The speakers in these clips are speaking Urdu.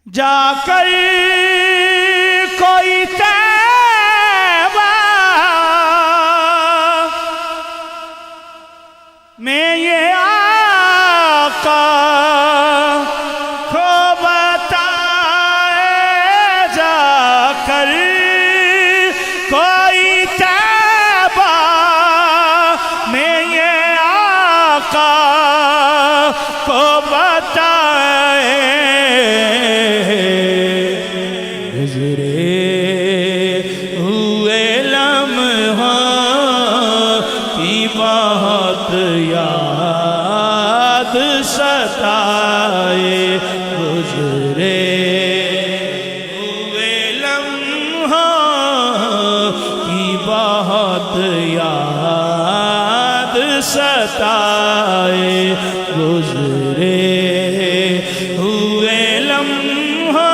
جا کر کوئی طیبہ میں یہ آقا کو بتائے، جا کر کوئی طیبہ میں یہ آقا کو بتائے، گزرے ہوئے لمحوں کی بہت یاد ستائے، گزرے ہوئے لمحوں کی بہت یاد ستائے، گزرے ہوئے لمحوں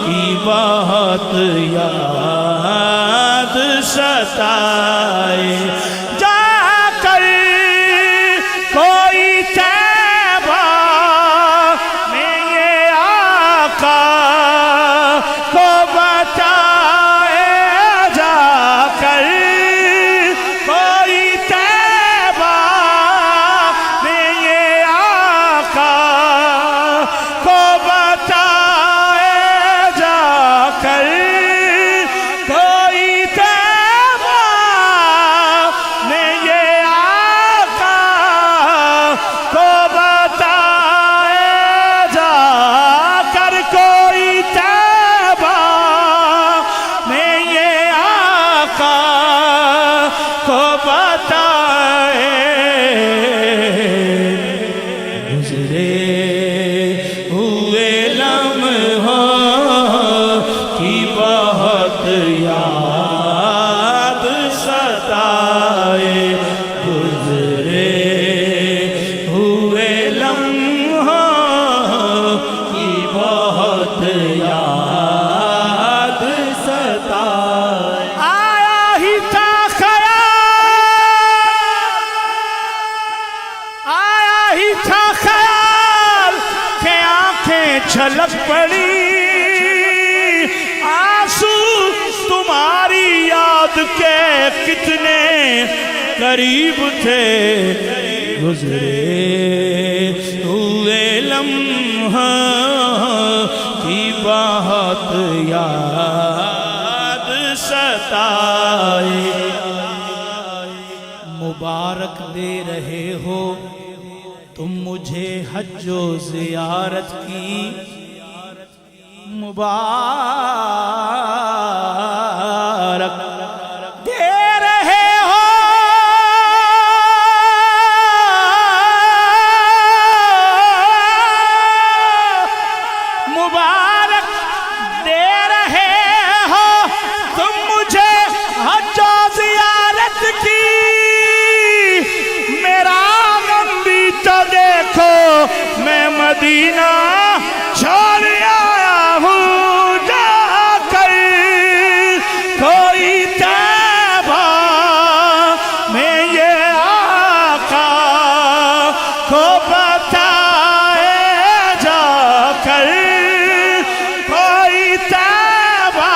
کی بہت یاد ستائے، جا کر کوئی طیبہ میں یہ آقا کو بتائے، جا کر کوئی طیبہ میں یہ آقا کو بتائے، جا کر کوئی طیبہ میں یہ آقا کو بتائے، جا کر کوئی طیبہ میں یہ آقا کو بتائے، گزرے ہوئے لمحوں کی بہت یاد ستائے، گزرے ہوئے لمحوں کی بہت یاد ستائے، آیا ہی تھا خیال کہ آنکھیں چھلک پڑی، آنسو تمہاری یاد کے کتنے قریب تھے، گزرے ہوئے لمحوں کی بہت یاد ستائے، مبارک دے رہے ہو تم مجھے حج و زیارت کی، مبارک دے رہے ہو مبارک دے رہے ہو تم مجھے حج و زیارت کی، میرا غم بھی تو دیکھو میں مدینہ چھوڑ آیا ہوں، جا کر کوئی طیبہ میں یہ آقا کو بتائے، جا کر کوئی طیبہ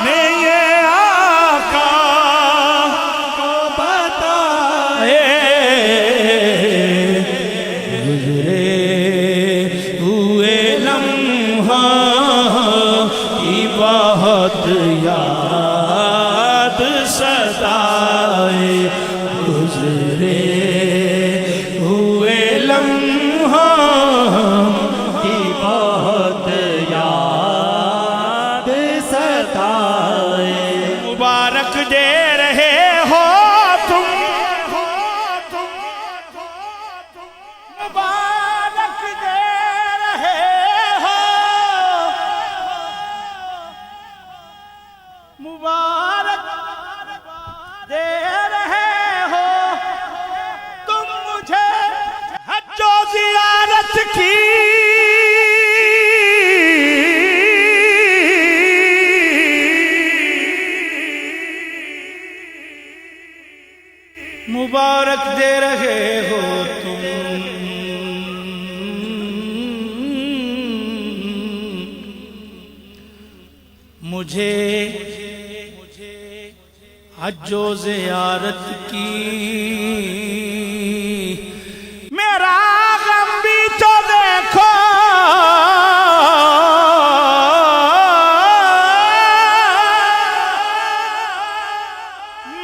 میں یہ آقا کو بتائے، گزرے ہوئے لمحوں کی بہت یاد ستائے، گزرے ہوئے لمحوں کی بہت یاد ستائے، مبارک دے رہے ہو تم، مبارک دے رہے ہو، مبارک دے رہے ہو تم مجھے حج و زیارت کی، مبارک دے رہے ہو تم مجھے حج و زیارت کی، میرا غم بھی تو دیکھو،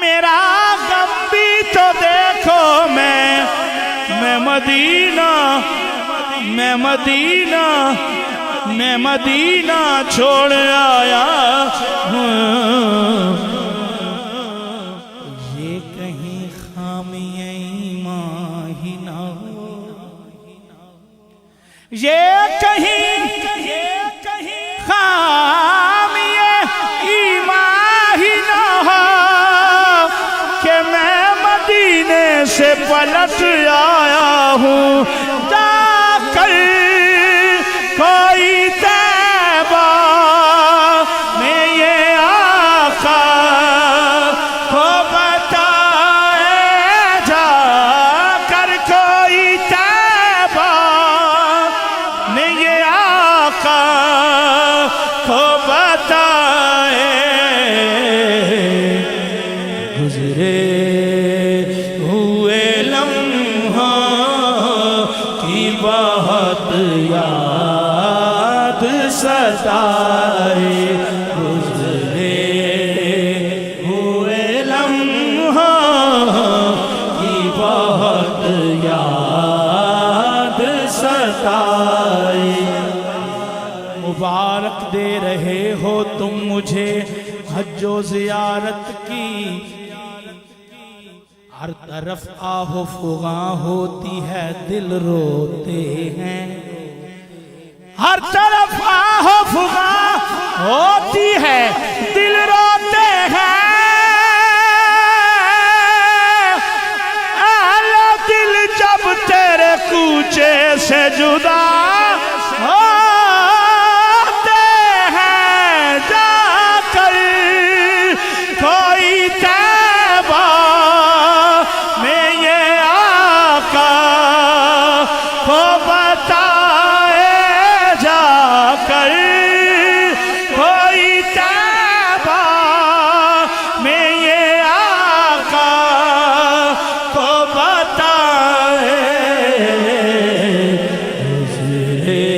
میرا غم بھی تو دیکھو، میں مدینہ چھوڑ آیا ہوں۔ یہ کہیں خامی ایمان ہی نہ ہو، یہ کہیں خامی ایمان ہی نہ ہو کہ میں مدینے سے پلٹ آیا ہوں۔ جا کر کوئی طیبہ میں یہ آقا کو بتائے، جا کر کوئی طیبہ میں یہ آقا کو بتائے، گزرے ہوئے لمحوں کی بہت یاد ستائے، گزرے ہوئے لمحوں کی بہت یاد ستائے۔ مبارک دے رہے ہو تم مجھے حج و زیارت کی، ہر طرف آہ و فغاں ہوتی ہے، دل روتے ہیں، ہر طرف آہ و فغاں ہوتی ہے، دل روتے ہیں، اہل دل جب تیرے کوچے سے جدا ہوتے ہیں، جا کر کوئی طیبہ میں یہ آقا کو بتائے، جا کر کوئی طیبہ میں یہ آقا کو بتائے، گزرے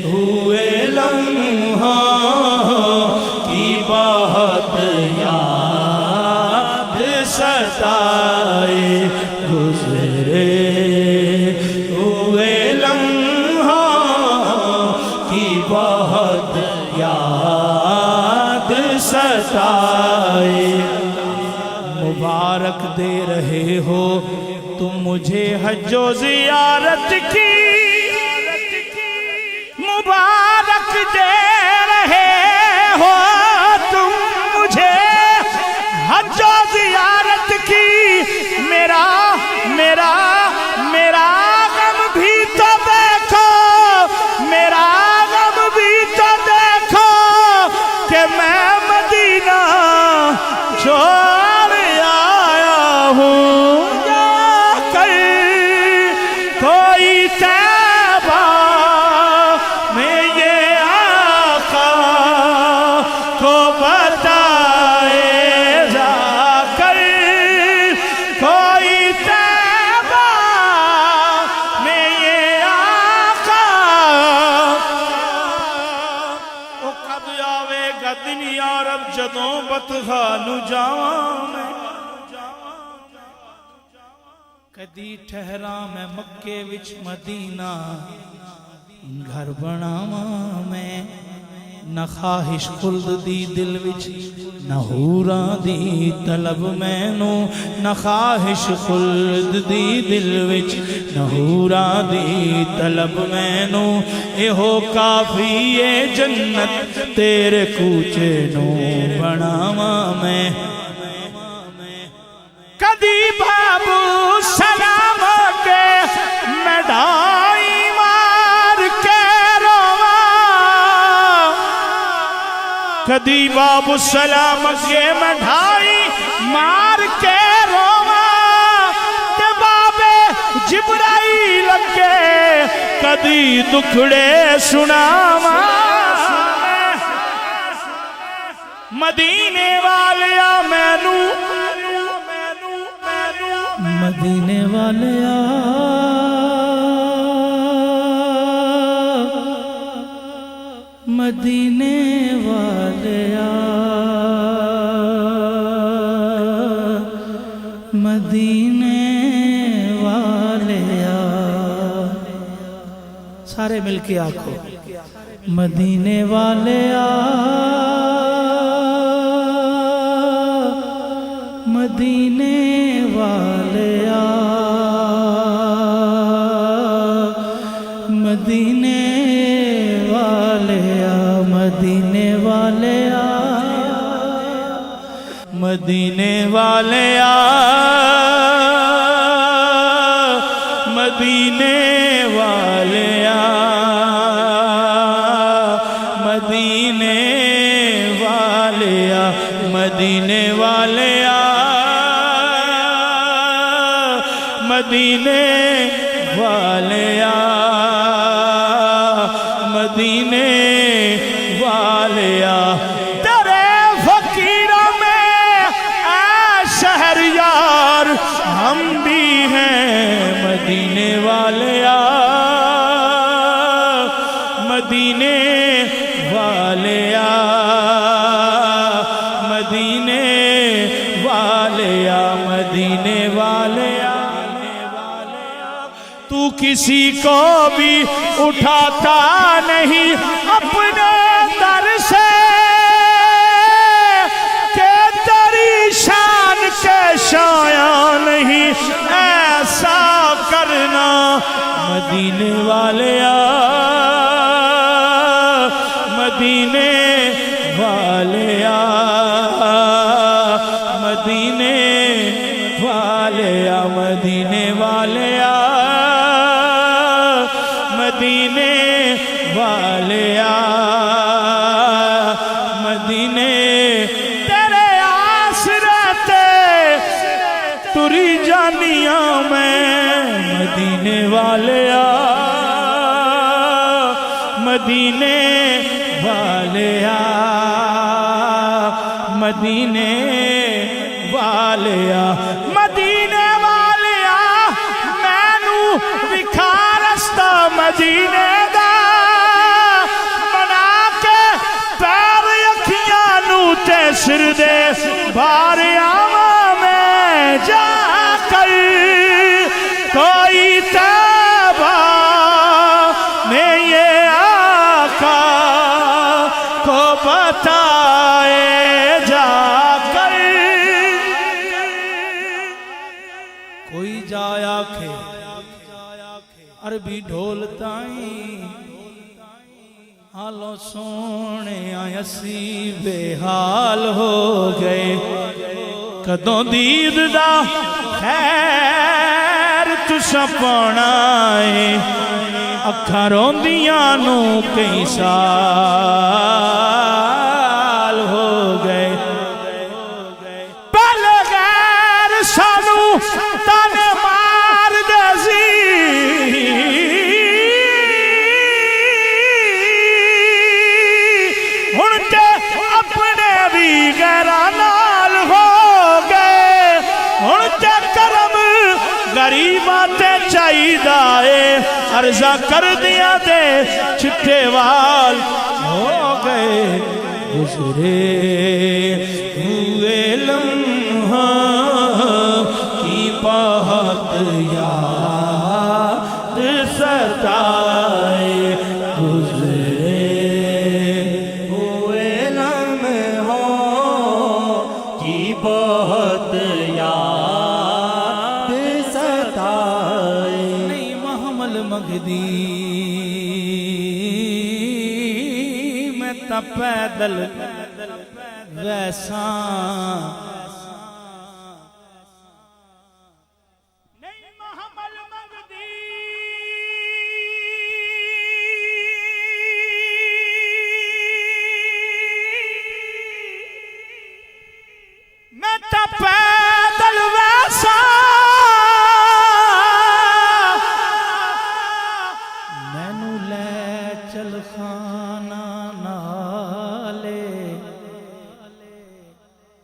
ہوئے لمحوں کی بہت یاد ستائے، گزرے ہوئے لمحوں کی بہت یاد ستائے۔ مبارک دے رہے ہو تم مجھے حج و زیارت کی، مبارک دے رہے ہو تم مجھے حج و زیارت کی، میرا غم بھی تو دیکھو، میرا غم بھی تو دیکھو کہ میں مدینہ چھوڑ آیا ہوں، جا کر کوئی طیبہ میں یہ آقا کو بتائے، جا کر کوئی طیبہ میں یہ آقا، او کب آوے گا دن یارب جدوں بتخانو جاواں میں، کدی ٹھہرا میں مکے وچ مدینہ گھر بناواں میں، نہ خواہش خلد دی دل وچ، نہ حوراں دی طلب مینوں، نہ خواہش خلد دی دل وچ، نہ حوراں دی طلب مینوں، ایہو کافی اے جنت تیرے کوچے نوں بناواں میں، کدی بابو سلام کے میں ڈھائی مار کے رواں، کدی بابو سلام کے میں ڈھائی مار کے رواں، تے بابے جبرائیل کے کدی دکھڑے سناواں، مدینے والیا مینو مدینے والیا مدینے والیا مدینے والیا سارے مل کے آکھو مدینے والیا مدینے والیا مدینے والیا مدینے والیا مدینے والیا مدینے والیا مدینے والیا مدینے والیا مدینے والیا مدینے والیا تیرے فقیروں میں اے شہریار ہم بھی ہیں مدینے والیا مدینے والیا مدینے والیا مدینے والیا تو کسی کو بھی اٹھاتا نہیں اپنے در سے کہ تیری شان کے شایع نہیں ایسا کرنا مدینے والیا مدینے والیا مدینے والیا مدینے والیا مدینے والیا مدینے تیرے آسرتے تری جانیاں میں مدینے والیا مدینے والیا مدینے والیا مدینے والیا مینو وکھا رستہ مدینے دا بنا کے پیر اکھیاں نو تے سر دے بار آواں میں جا کر کوئی تابہ میں یہ آقا کو بتائے جا کر کوئی جایا کھے عربی ڈھول تائیں حالوں سونے اسی بے حال ہو گئے کدوں دید دا خیر تسا پانا ہے اکھاں روندیاں نو کئی سال ہو گئے پہلے غیر سانو تانے مار دے سی ہن تے اپنے بھی غیراں نال ہو گئے ہن تے کرم غریباں تے چاہیدا اے عرضہ کر دیا دے چھٹے وال ہو گئے گزرے ہوئے لمحہ کی بہت یاد ستائے گزرے ہوئے لمحوں کی بہت یاد ستائے نہیں محمل مغدی میں تا پیدل ویسا پیدل ویسا مینو لے چل خانہ نالے